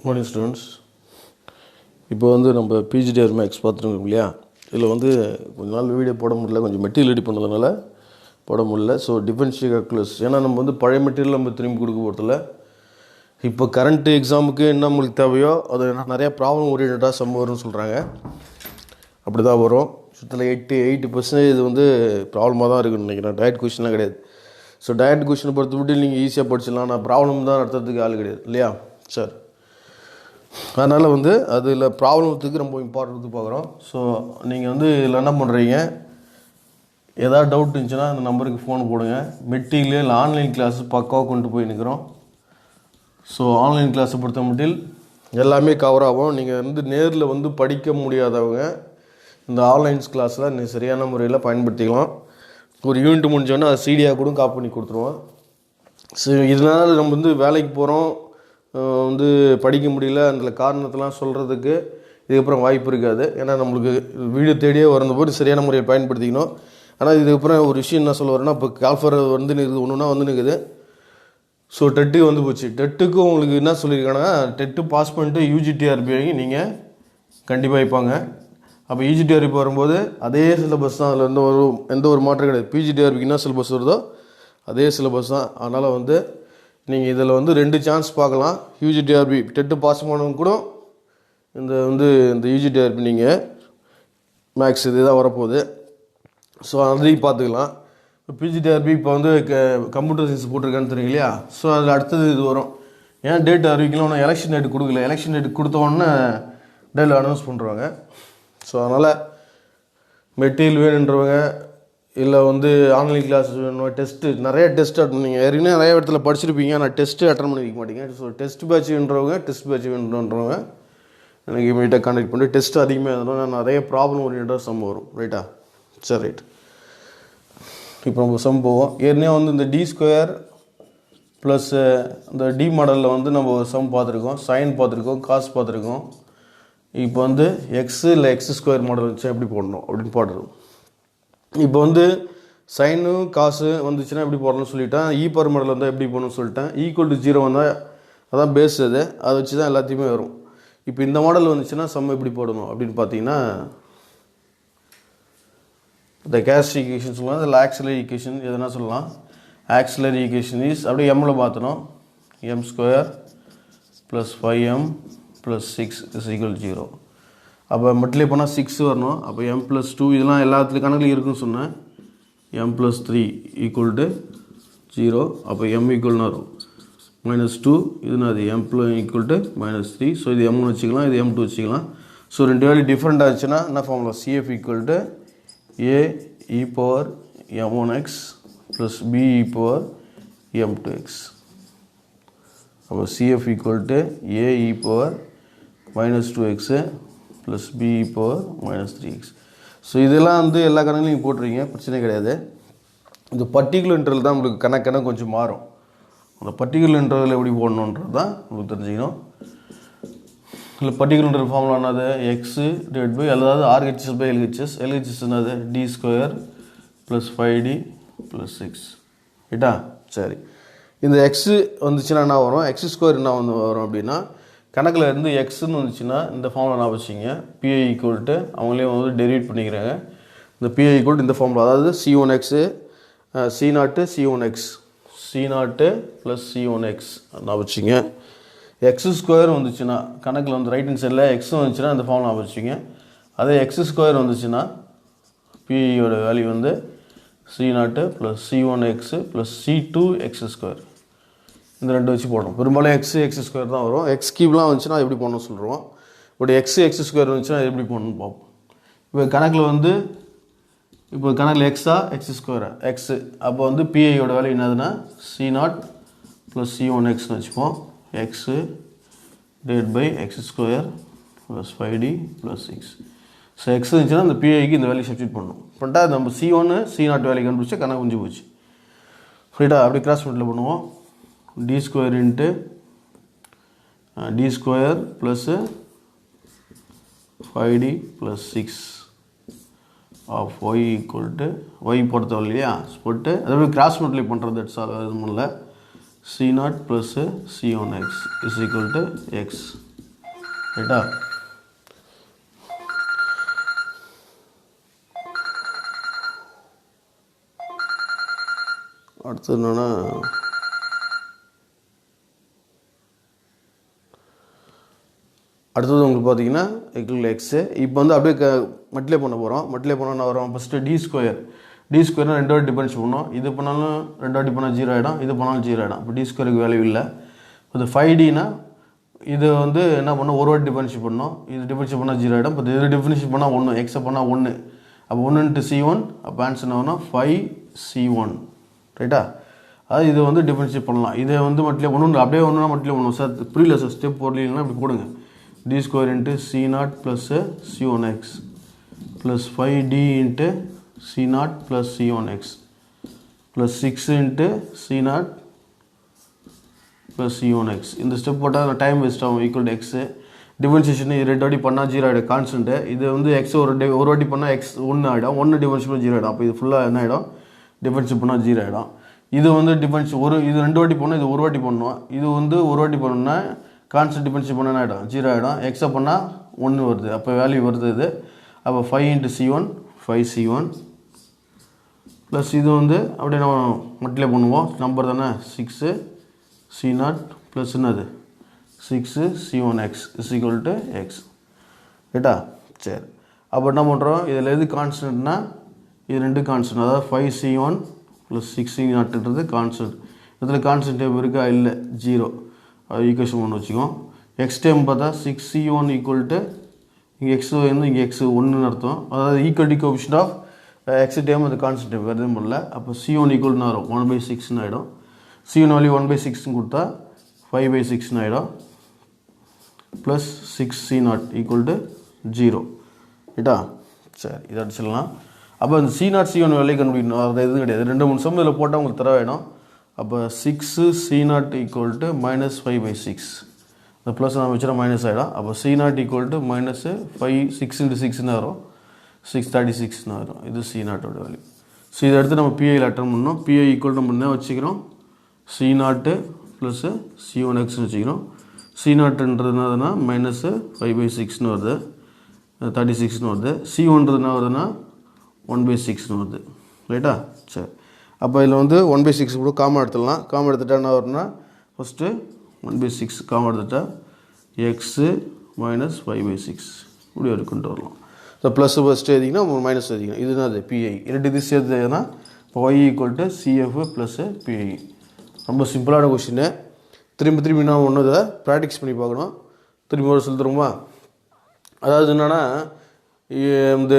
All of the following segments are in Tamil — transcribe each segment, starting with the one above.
Morning students. இப்போ நம்ம பிஜிடிஆர் மேக்ஸ் பார்த்துருக்கோம் இல்லையா. இதில் கொஞ்ச நாள் வீடியோ போட முடியல, கொஞ்சம் மெட்டீரியல் ரெடி பண்ணதுனால போட முடியல. ஸோ டிஃபரன்ஷியல் கால்குலஸ், ஏன்னா நம்ம பழைய மெட்டீரியல் நம்ம திரும்பி கொடுக்க போகிறதில்ல. இப்போ கரண்ட்டு எக்ஸாமுக்கு என்ன நம்மளுக்கு தேவையோ அது நிறையா ப்ராப்ளம் ஓரியன்டாக சம் வரும்னு சொல்கிறாங்க. அப்படி தான் வரும். சுற்றில் 80% இது ப்ராப்ளமாக தான் இருக்குன்னு நினைக்கிறேன். டயட் கொஷின்லாம் கிடையாது. ஸோ டயட் கொஷினை பொறுத்த மட்டும் நீங்கள் ஈஸியாக படிச்சிடலாம். நான் ப்ராப்ளம் தான் நடத்துறதுக்கு ஆள் கிடையாது இல்லையா சார். அதனால் அதில் ப்ராப்ளத்துக்கு ரொம்ப இம்பார்ட்டன்ட்டு பார்க்குறோம். ஸோ நீங்கள் இதில் என்ன பண்ணுறீங்க, ஏதாவது டவுட் இருந்துச்சுன்னா அந்த நம்பருக்கு ஃபோன் போடுங்க. மெட்டீரியல் ஆன்லைன் கிளாஸ் பக்காவாக கொண்டு போய் நிற்கிறோம். ஸோ ஆன்லைன் கிளாஸை பொறுத்த மட்டும் எல்லாமே கவர் ஆகும். நீங்கள் நேரில் படிக்க முடியாதவங்க இந்த ஆன்லைன்ஸ் கிளாஸில் சரியான முறையில் பயன்படுத்திக்கலாம். ஒரு யூனிட் முடிஞ்சோன்னா அது சிடியாக கூட காப்பி பண்ணி கொடுத்துருவோம். ஸோ இதனால் நம்ம வேலைக்கு போகிறோம், படிக்க முடியல, அந்த காரணத்தெல்லாம் சொல்கிறதுக்கு இதுக்கப்புறம் வாய்ப்பு இருக்காது. ஏன்னா நம்மளுக்கு வீடியோ தேடியே வரும்போது சரியான முறையில் பயன்படுத்திக்கணும். ஆனால் இதுக்கப்புறம் ஒரு விஷயம் என்ன சொல்ல வரேன்னா, இப்போ கால்ஃபர் நிற்குது, ஒன்றுனா நிற்குது. ஸோ டெட்டுக்கு போச்சு. டெட்டுக்கு உங்களுக்கு என்ன சொல்லியிருக்காங்கன்னா, டெட்டு பாஸ் பண்ணிட்டு யூஜிடிஆர்பி வாங்கி நீங்கள் கண்டிப்பாக வைப்பாங்க. அப்போ யூஜிடிஆர்பி வரும்போது அதே சிலபஸ் தான், அதில் எந்த ஒரு மாற்றம் கிடையாது. பிஜிடிஆர்பிக்கு என்ன சிலபஸ் வருதோ அதே சிலபஸ் தான். அதனால் நீங்கள் இதில் 2 சான்ஸ் பார்க்கலாம். யூஜிடிஆர்பி டெட்டு பாஸ் பண்ணவங்க கூட இந்த யூஜிடிஆர்பி நீங்கள் மேக்ஸ் இது தான் வரப்போகுது. ஸோ அதையும் பார்த்துக்கலாம். இப்போ பிஜிடிஆர்பி இப்போ கம்ப்யூட்டர் சயின்ஸ் போட்டிருக்கான்னு தெரியும் இல்லையா. ஸோ அதில் அடுத்தது இது வரும். ஏன் டேட் அறிவிக்கலாம், ஒன்று எலெக்ஷன் டேட் கொடுக்கல. எலெக்ஷன் டேட் கொடுத்த உடனே டேட்டில் அனௌன்ஸ் பண்ணுறாங்க. ஸோ அதனால் மெட்டீரியல் வேணுன்றவங்க, இல்லை ஆன்லைன் கிளாஸ் வேணும், டெஸ்ட்டு நிறைய டெஸ்ட் அட்டன் நீங்கள் ஏற்கனவே நிறைய இடத்துல படிச்சிருப்பீங்க, ஆனால் டெஸ்ட்டு அட்டன் பண்ணிக்க மாட்டீங்க. ஸோ டெஸ்ட் பேட்ச் வேணுன்றவங்க, டெஸ்ட் பேட்ச் வேணுன்றவங்க எனக்கு இமீடியட்டாக கான்டெக்ட் பண்ணி டெஸ்ட்டு அதிகமாக இருந்தோம்னா நிறைய ப்ராப்ளம் ஓரியன்டாக சம் வரும். ரைட்டா? சரி, ரைட். இப்போ நம்ம சம் போவோம். ஏற்கனவே இந்த டி ஸ்கொயர் ப்ளஸ் இந்த டி மாடலில் நம்ம சம் பார்த்துருக்கோம், சைன் பார்த்துருக்கோம், காஸ் பார்த்துருக்கோம். இப்போ எக்ஸு இல்லை எக்ஸ் ஸ்கொயர் மாடல் வச்சு எப்படி போடணும் அப்படின்னு பாடுறோம். இப்போ சைனு காசு வந்துச்சுன்னா எப்படி போடணும்னு சொல்லிட்டேன். பவர் மாடல் வந்தால் எப்படி போடணும்னு சொல்லிட்டேன். ஈக்குவல் டு 0 வந்தால் அதான் பேஸ், அதை வச்சு தான் எல்லாத்தையுமே வரும். இப்போ இந்த மாடல் வந்துச்சுன்னா சம் எப்படி போடணும் அப்படின்னு பார்த்தீங்கன்னா, இந்த கேஸ்ட் ஈக்குவேஷன் சொல்லலாம், இல்லை ஆக்சிலரி ஈக்குவேஷன் எதுனா சொல்லலாம். ஆக்சிலரி ஈக்குவேஷன் இஸ் அப்படியே எம்மில் மாற்றணும். M square plus 5m plus 6 is equal 0. அப்போ மட்டிலே போனால் 6 வரணும். அப்போ m + 2 இதெல்லாம் எல்லாத்துலேயும் கணக்கில் இருக்குன்னு சொன்னேன். m + 3 equal to 0. அப்போ m ஈக்குவல்னு வரும் -2. இதுனா அது m ஈக்குவல் டு -3. ஸோ இது m1 வச்சுக்கலாம், இது m2 வச்சுக்கலாம். ஸோ 2 வேல்யூ டிஃப்ரெண்ட் ஆச்சுன்னா என்ன formula, CF equal to a e power m1x plus b e power m2x. அப்போ CF equal to a e power -2x plus b e power -3x. So இதெல்லாம் எல்லா கணக்குலையும் போட்டுருங்க, பிரச்சனை கிடையாது. இந்த பர்டிகுலர் இன்டர்வல் தான் உங்களுக்கு கணக்கு கொஞ்சம் மாறும். அந்த பர்டிகுலர் இன்டர்வல் எப்படி போடணுன்றது தான் உங்களுக்கு தெரிஞ்சுக்கணும். இல்லை பர்டிகுலர் இன்டர்வல் ஃபார்முலா என்னது, எக்ஸு டிவைட் பை அதாவது RHS பை LHS. LHS என்னது D square plus 5d plus 6. ரைட்டா? சரி. இந்த எக்ஸு வந்துச்சுன்னா என்ன வரும், எக்ஸ் ஸ்கொயர் என்ன வரும் அப்படின்னா, கணக்கில் எக்ஸ்ன்னு வந்துச்சுன்னா இந்த ஃபார்முலா நான் வச்சுங்க. PI ஈக்குவல் டு அவங்களே டெரிவேட் பண்ணிக்கிறாங்க. இந்த PI ஈக்குவல் டு இந்த ஃபார்முலா, அதாவது C1x C0 C1x C0 plus C1x நான் வச்சுங்க. எக்ஸ் ஸ்கொயர் வந்துச்சுன்னா கணக்கில் ரைட் ஹேண்ட் சைடில் எக்ஸ் வந்துச்சுன்னா இந்த ஃபார்முலா வச்சுங்க. அதே எக்ஸ் ஸ்கொயர் வந்துச்சுன்னா PIயோட value C0 plus C1x plus C2x square. இந்த 2 வச்சு போடணும். பெரும்பாலும் எக்ஸ் ஸ்கொயர் தான் வரும். எக்ஸ் கியூப்லாம் வந்துச்சுன்னா எப்படி போடணும்னு சொல்கிறோம். பட் எக்ஸ் ஸ்கொயர் வந்துச்சுன்னா எப்படி போடணும்னு பார்ப்போம். இப்போ கணக்கில் எக்ஸா எக்ஸ் ஸ்கொயரா எக்ஸு. அப்போ PIயோட வேல்யூ என்னதுன்னா C0 ப்ளஸ் C1xன்னு வச்சுப்போம். X divide by x square plus 5d plus 6. So x இருந்துச்சுன்னா இந்த PIக்கு இந்த வேல்யூ சப்ஸ்டியூட் பண்ணணும். பண்ணிட்டா நம்ம C1 C0 வேல்யூ கண்டுபிடிச்சா கணக்கு கொஞ்சம் போச்சு. ரைட்டா? அப்படி கிராஸ் மல்டிப்ளை பண்ணுவோம். D square into D square plus 5d plus 6 of y equal to y பொறுத்தவரை இல்லையா போட்டு அதாவது கிராஸ் மல்டிப்ளை பண்ணுறது தட்ஸ் ஆல். அது முன்னில் C0 plus C1x is equal to x. ரைட்டா? அடுத்து என்னென்னா அடுத்தது உங்களுக்கு பார்த்தீங்கன்னா எக்ஸு. இப்போ வந்து அப்படியே மல்டிப்ளை பண்ண போகிறோம். மல்டிப்ளை பண்ண என்ன வரும்? ஃபஸ்ட்டு டி ஸ்கொயர்னால் 2 வாட்டி டிஃபரன்ஸ் பண்ணோம். இது பண்ணாலும் 2 வாட்டி பண்ணால் 0 ஆகிடும், இது பண்ணாலும் 0 ஆகிடும். இப்போ டி ஸ்கொயருக்கு வேல்யூ இல்லை. இது 5Dனா இது வந்து என்ன பண்ணோம்? ஒரு வாட்டி டிஃபரன்ஷியேட் பண்ணோம். இது டிஃபரன்ஷியேட் பண்ணால் 0 ஆகிடும். இப்போ இது டிஃபரன்ஷியேட் பண்ணால் 1, எக்ஸை பண்ணால் 1. அப்போ 1 × C1, அப்போ ஆன்சர் என்ன வரும்னா 5C1. ரைட்டா? அதாவது இது வந்து டிஃபரன்ஷியேட் பண்ணலாம். இதை வந்து மல்டிப்ளை பண்ணணும். அப்படியே ஒன்றுனா மல்டிப்ளை பண்ணுவோம் சார். புரியல சார், ஸ்டெப் போடலாம். இப்படி போடுங்க. D square into C0 plus C1x plus 5D into C0 plus C1x plus 6 into C0 plus C1x. இந்த ஸ்டெப் போட்டால் டைம் வேஸ்ட் ஆகும். Equal to x. டிஃபரன்ஷியேஷன் இது 2 வாட்டி பண்ணால் 0 ஆகிடும், கான்ஸ்டன்ட்டு. இது வந்து எக்ஸ் ஒரு வாட்டி பண்ணால் எக்ஸ் 1 ஆகிடும். 1 டிஃபரன்ஷியேட் பண்ணால் 0 ஆகிடும். அப்போ இது ஃபுல்லாக என்ன ஆகிடும்? டிஃபரன்ஷியேட் பண்ணால் 0 ஆகிடும். இது வந்து இது 2 வாட்டி பண்ணணும், இது ஒரு வாட்டி பண்ணணும். இது வந்து ஒரு வாட்டி பண்ணணும்னா கான்ஸ்டன்ட் டிஃபரன்ஷியேட் பண்ணால் என்ன ஆகிடும்? 0 ஆகிடும். எக்ஸை பண்ணால் 1 வருது. அப்போ வேல்யூ வருது இது. அப்போ 5 × C1 5C1 ப்ளஸ் இது வந்து அப்படியே நம்ம மல்டிப்ளை பண்ணுவோம். நம்பர் தானே 6 C0 ப்ளஸ் என்னது 6 C1x is equal to x. ரைட்டா? சரி, அப்போ என்ன பண்ணுறோம்? இதில் எது கான்ஸ்டன்ட்னா இது 2 கான்ஸ்டன்ட். அதாவது 5C1 ப்ளஸ் 6C0ன்றது கான்ஸ்டன்ட். இதில் கான்ஸ்டன்ட் டைப் இருக்கா? இல்லை, 0. ஈக்குவேஷன் 1 வச்சுக்கோம். எக்ஸ் டைம் பார்த்தா 6C1 ஈக்குவல் டு இங்கே எக்ஸ் வந்து இங்கே எக்ஸ் 1ன்னு அர்த்தம். அதாவது equal to coefficient of x time அது கான்ஸ்டன்ட் டைம் வேறு எதுவும் பண்ணல. அப்போ C1 ஈக்குவல்னு வரும் 1/6ன்னு ஆகிடும். C1 வேல்யூ 1/6ன்னு கொடுத்தா 5/6ன்னு ஆகிடும். Plus 6C0 equal to 0. ரைட்டா? சரி, இதை அடிச்சிடலாம். அப்போ இந்த C0 C1 வேல்யூ கண்டுபிடிக்கணும். அது எதுவும் கிடையாது. 2-3 சம் இதில் போட்டால் உங்களுக்கு தர வேணும். அப்போ 6C0 ஈக்குவல் டு -5/6. இந்த ப்ளஸ் நம்ம வச்சுனா மைனஸ் ஆகிடும். அப்போ C0 ஈக்குவல் டு -5 6 × 6ன்னு வரும், 636ன்னு வரும். இது C0ஓட வேல்யூ. ஸோ இதை எடுத்து நம்ம பிஐயில் அட்டன் பண்ணோம். பிஐ ஈக்குவல் நம்ம என்ன வச்சுக்கிறோம்? C0 ப்ளஸ் C1xன்னு வச்சுக்கிறோம். C0ன்றதுனா -5/6ன்னு வருது, 36ன்னு வருது. C1ன்றது என்ன வருதுன்னா 1/6ன்னு வருது. ரைட்டா? சரி, அப்போ இதில் வந்து 1/6 கூட காமன் எடுத்துடலாம். காமன் எடுத்துட்டா என்ன வரும்னா ஃபஸ்ட்டு 1/6 காமன் எடுத்துட்டா எக்ஸு -5/6 இப்படி ஒரு கொண்டு வரலாம். ஸோ ப்ளஸ் ஃபஸ்ட்டு எழுதிங்கன்னா மைனஸ் எழுதிக்கணும். இதுதான் அது பிஐ. 2 இது சேர்த்துனா இப்போ y equal to CF plus PI. ரொம்ப சிம்பிளான கொஸ்டின்னு. திரும்பி நான் ஒன்று இதை ப்ராக்டிஸ் பண்ணி பார்க்கணும். திரும்பி ஒரு சொல்லி தருமா? அதாவது என்னென்னா இந்த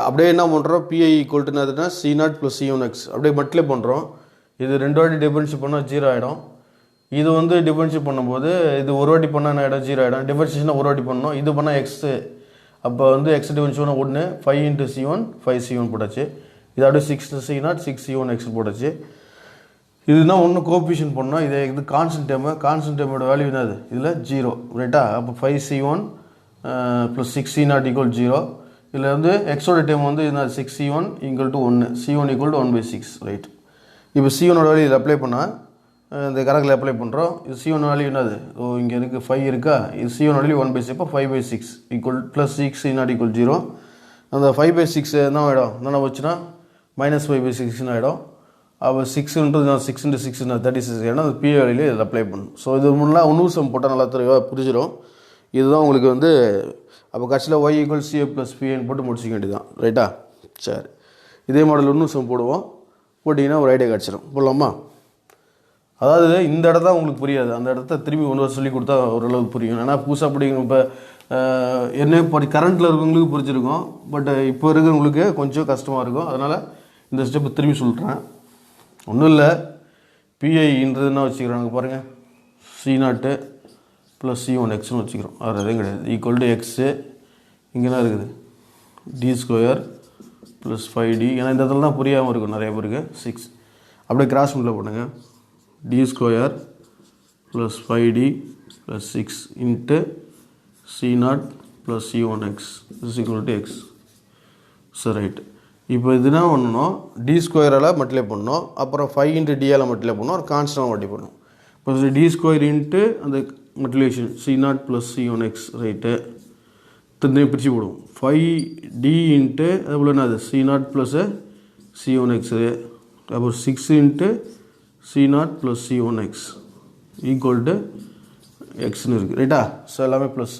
அப்படியே என்ன பண்ணுறோம்? பிஐ ஈக்குவல் டு என்னதுன்னா C0 ப்ளஸ் C1x அப்படியே மல்டிப்ளை பண்ணுறோம். இது 2 வாட்டி டிஃபரன்ஷியேட் பண்ணால் 0 ஆகிடும். இது வந்து டிஃபரன்ஷியேட் பண்ணும்போது இது ஒரு வாட்டி பண்ணால் என்ன ஆகிடும்? 0 ஆகிடும். டிஃபரன்ஷியேஷனாக ஒரு வாட்டி பண்ணணும். இது பண்ணால் எக்ஸு. அப்போ வந்து எக்ஸ் டிஃபரன்ஷியேட் 1 5 × C1 5C1 போட்டாச்சு. இது அப்படியே 6C0 6C1x போட்டாச்சு. இதுனா ஒன்று கோஎஃபிஷியன்ட் பண்ணோம். இது கான்ஸ்டன்ட் டைமோட வேல்யூ என்னது? இதில் 0. ரைட்டா? அப்போ 5C1 ப்ளஸ் 6C0 ஈக்குவல் 0. இதில் வந்து எக்ஸோட டைம் வந்து என்ன? 6C1 equal to 1, C1 equal to 1/6. Right. இப்போ C1ஓட வேல்யூ இதில் அப்ளை பண்ணால் இந்த கணக்கில் அப்ளை பண்ணுறோம். இது C1 வேல்யூ என்னது? இங்கே இருக்குது 5 இருக்கா? இது C1 வேல்யூ 1/6. இப்போ 5/6 ஈக்குவல் ப்ளஸ் 6C0 ஈக்குவல் 0. அந்த 5/6 என்ன ஆகிடும்? என்ன வச்சுன்னா -5/6ன்னு ஆகிடும். அப்போ 6ன்றது 6 × 6 36 ஏன்னா அந்த பிஏ வேல்யூ இதில் அப்ளை பண்ணணும். ஸோ இது முன்னாள் இன்னொரு சம் போட்டால் நல்லா தெளிவாக புரிஞ்சிடும். இதுதான் உங்களுக்கு வந்து அப்போ கட்சியில் y ஈக்குவல் CF ப்ளஸ் பிஏன்னு போட்டு முடிச்சிக்க வேண்டியதுதான். ரைட்டா? சரி, இதே மாடல் இன்னும் சம் போடுவோம். போட்டிங்கன்னா ஒரு ஐடியா கிடச்சிடும். போடலாமா? அதாவது இந்த இடத்த உங்களுக்கு புரியாது, அந்த இடத்த திரும்பி ஒன்று சொல்லி கொடுத்தா ஓரளவுக்கு புரியும். ஏன்னா புதுசாக பிடிக்கும். இப்போ என்ன கரண்ட்டில் இருக்கவங்களுக்கு புரிஞ்சிருக்கும், பட் இப்போ இருக்கிறவங்களுக்கு கொஞ்சம் கஷ்டமாக இருக்கும். அதனால் இந்த ஸ்டெப்பு திரும்பி சொல்கிறேன். ஒன்றும் இல்லை, பிஐன்றதுன்னா வச்சுக்கிறோம். பாருங்கள், C0 ப்ளஸ் C1xன்னு வச்சுக்கிறோம். அது எதுவும் கிடையாது. ஈக்குவல் டு எக்ஸு இங்கே என்ன இருக்குது? D² plus 5D. ஏன்னா இந்த இடத்துல தான் புரியாமல் இருக்கும் நிறைய பேருக்கு. 6 அப்படியே கிராஸ் மில்ல பண்ணுங்கள். D² plus 5D plus 6 into C0 plus C1x is equal to X. சரி, ரைட். இப்போ இதுனா பண்ணணும், D² மல்டிப்ளை பண்ணணும். அப்புறம் 5 × D மல்டிப்ளை பண்ணணும். ஒரு கான்ஸ்டன்ட் மல்டிப்ளை பண்ணணும். இப்போ D² இன்ட்டு அந்த மல்டிப்ளிகேஷன் C0 + C1x ரைட்டு திரும்ப பிரித்து போடுவோம் 5D இன்ட்டு அது போல் என்னது C0 + C1x அப்புறம் 6 into C0 + C1x equal to எக்ஸ்னு இருக்குது ரைட்டா. ஸோ எல்லாமே ப்ளஸ்.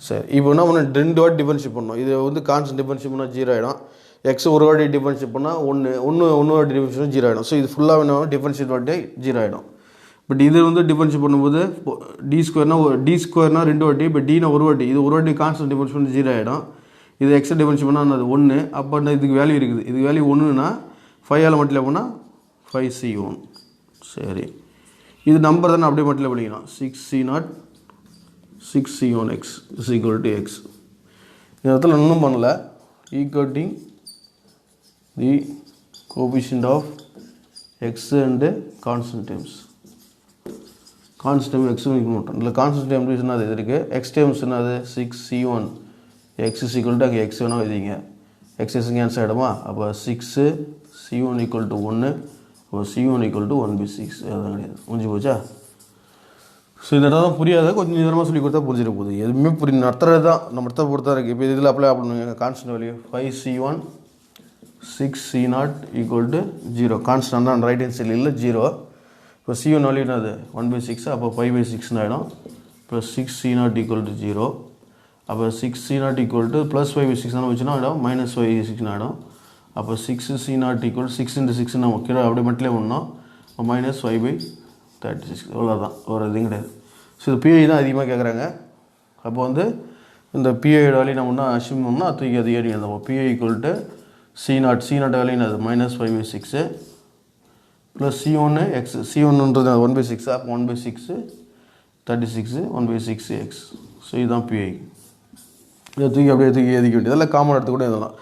சரி இப்போ என்ன பண்ண 2 வாட்டி டிஃபரன்ஷியேட் பண்ணோம். இது வந்து கான்ஸ்டன்ட் டிஃபரன்ஷியேட் பண்ணால் 0 ஆகிடும். எக்ஸ் ஒரு வாட்டி டிஃபரன்ஷியேட் பண்ணால் ஒன்று வாட்டி டிஃபரன்ஷியேட் 0 ஆகிடும். ஸோ இது ஃபுல்லாக என்ன டிஃபரன்ஷியேட் வாட்டி 0 ஆகிடும். பட் இது வந்து டிஃபரன்ஷியேட் பண்ணும்போது D² 2 வாட்டி, இப்போ Dனா ஒரு வாட்டி, இது ஒரு வாட்டி கான்ஸ்டன்ட் டிஃபரன்ஷியேட் பண்ணி 0 ஆகிடும். இது எக்ஸை டிஃபரன்ஷியேட் பண்ணால் அது 1. அப்போ இதுக்கு வேல்யூ இருக்குது. இதுக்கு வேல்யூ 1னா 5ஆல் மல்டிப்ளை பண்ணால் 5C1. சரி இது நம்பர் தானே அப்படியே மல்டிப்ளை பண்ணிக்கலாம். 6C0 6C1x is equal to x. இந்த இடத்துல இன்னும் பண்ணல. Equating the coefficient of x and constant terms. Constant term x மாட்டோம். இல்லை கான்ஸ்டன்ட் டேர்ம் என்னது இது இருக்குது. எக்ஸ் டேர்ம்ஸ் என்னது 6C1 x is equal to அங்கே எக்ஸ் வேணால் எழுதிங்க. எக்ஸ் கேன்சல் ஆகிடுமா. அப்போ 6C1 ஈக்குவல் டு 1. அப்போ C1 ஈக்குவல் டு 1/6. அதுதான் கிடையாது. முடிஞ்சு போச்சா. ஸோ இந்த இடம் தான் புரியாத கொஞ்சம் நிதானமாக சொல்லி கொடுத்தா புரிஞ்சிட போகுது. எதுவுமே புரிய நடத்துறது தான் நம்ம இடத்த பொறுத்தா இருக்குது. இப்போ இதில் அப்ளை பண்ணுங்க. Constant value 5C1 6C0 equal to 0. Constant தான் ரைட் ஹேண்ட் சைடில் இல்லை 0. இப்போ C1 வேல்யூ என்னது 1/6. அப்போ 5/6 ஆகிடும். இப்போ 6C0 ஈக்குவல் டு 0. அப்போ 6C0 ஈக்குவல் டு ப்ளஸ் 5/6 வச்சுன்னா ஆகிடும் -5/6 ஆகிடும். அப்போ 6C0 ஈக்குவல் 6 × 6 நம்ம கீழே அப்படியே மட்டும் பண்ணோம். -5/36 அவ்வளோதான். ஒரு இதுவும் கிடையாது. ஸோ இது பிஐ தான் அதிகமாக கேட்குறாங்க. அப்போ வந்து இந்த பிஐ வேல்யூ நம்ம ஒன்றா அசியூம் பண்ணோம்னா தூக்கி அது ஏறி எழுதுவோம். பிஐ ஈக்குவல் டு C0 வேல்யூ என்னது -5/6 ப்ளஸ் C1 x. C1ன்றது 1/6. அப்போ 1/6 36 1/6x. ஸோ இதுதான் பிஐ. இதை தூக்கி அப்படியே எழுதிக்க வேண்டியது. இதெல்லாம் காமன் எடுத்து கூட எழுதலாம்.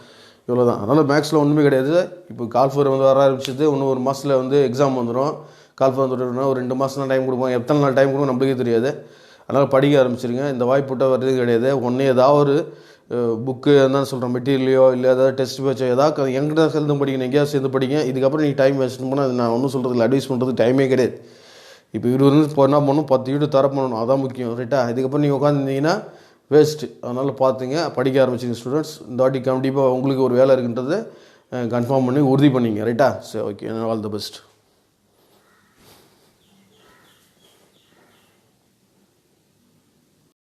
இவ்வளோ தான். அதனால் மேக்ஸில் ஒன்றுமே கிடையாது. இப்போ கால்ஃபர் வந்து வர ஆரம்பிச்சது. இன்னும் ஒரு மாதத்தில் வந்து எக்ஸாம் வந்துடும். கால்ஃபர் வந்துட்டுனா ஒரு 2 மாதம் தான் டைம் கொடுப்போம். எத்தனை நாள் டைம் கொடுக்கும் நம்மளுக்கே தெரியாது. அதனால் படிக்க ஆரம்பிச்சிருங்க. இந்த வாய்ப்புட்டால் வர்றது கிடையாது. ஒன்றே ஏதாவது ஒரு புக்கு என்னன்னு சொல்கிறேன் மெட்டீரியலையோ இல்லை ஏதாவது டெஸ்ட் பேச்சோ ஏதாவது எங்கிட்ட சேர்ந்து படிக்கணும். எங்கேயாவது சேர்ந்து படிங்க. இதுக்கப்புறம் நீங்கள் டைம் வேஸ்ட் பண்ணால் அது நான் ஒன்றும் சொல்கிறதுல அட்வைஸ் பண்ணுறது டைமே கிடையாது. இப்போ 20 நிமிஷம் என்ன பண்ணணும் 10 வீடு தர பண்ணணும். அதான் முக்கியம் ரைட்டா. இதுக்கப்புறம் நீங்கள் உட்காந்துருந்தீங்கன்னா வேஸ்ட்டு. அதனால் பார்த்துங்க படிக்க ஆரம்பிச்சிங்க ஸ்டூடெண்ட்ஸ். இந்த வாட்டி கண்டிப்பாக உங்களுக்கு ஒரு வேலை இருக்குன்றது கன்ஃபார்ம் பண்ணி உறுதி பண்ணிங்க ரைட்டா. சரி ஓகே. All the best.